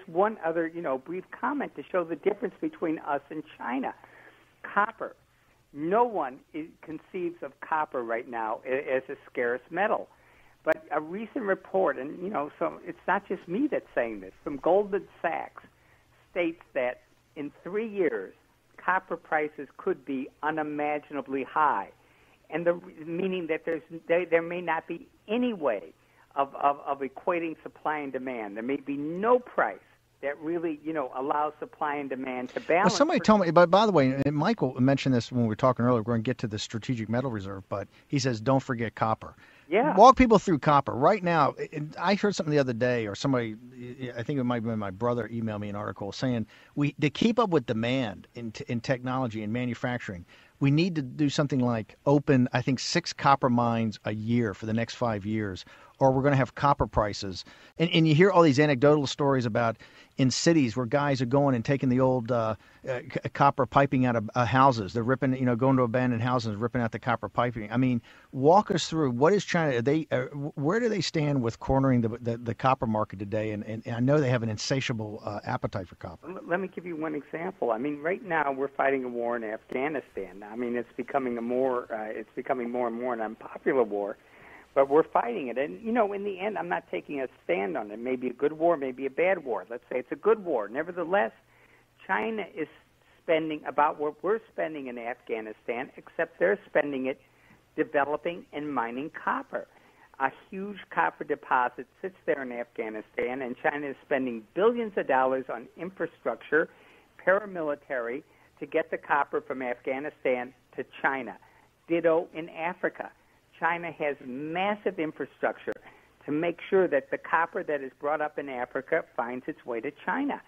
one other, brief comment to show the difference between us and China. Copper. No one conceives of copper right now as a scarce metal. But a recent report, and, so it's not just me that's saying this, from Goldman Sachs states that in 3 years, copper prices could be unimaginably high, and meaning that there may not be any way of equating supply and demand. There may be no price that really, allows supply and demand to balance. Well, somebody told me, but by the way, and Michael mentioned this when we were talking earlier, we're going to get to the strategic metal reserve, but he says don't forget copper. Yeah. Walk people through copper. Right now, I heard something the other day, or somebody, I think it might have been my brother, emailed me an article saying to keep up with demand in technology and manufacturing, we need to do something like open, I think, 6 copper mines a year for the next 5 years, or we're going to have copper prices. And you hear all these anecdotal stories about in cities where guys are going and taking the old copper piping out of houses. They're ripping, going to abandoned houses, ripping out the copper piping. I mean, walk us through, what is China, where do they stand with cornering the copper market today? And I know they have an insatiable appetite for copper. Let me give you one example. I mean, right now we're fighting a war in Afghanistan. I mean, it's becoming more and more an unpopular war. But we're fighting it. And, in the end, I'm not taking a stand on it. Maybe a good war, maybe a bad war. Let's say it's a good war. Nevertheless, China is spending about what we're spending in Afghanistan, except they're spending it developing and mining copper. A huge copper deposit sits there in Afghanistan, and China is spending billions of dollars on infrastructure, paramilitary, to get the copper from Afghanistan to China. Ditto in Africa. China has massive infrastructure to make sure that the copper that is brought up in Africa finds its way to China.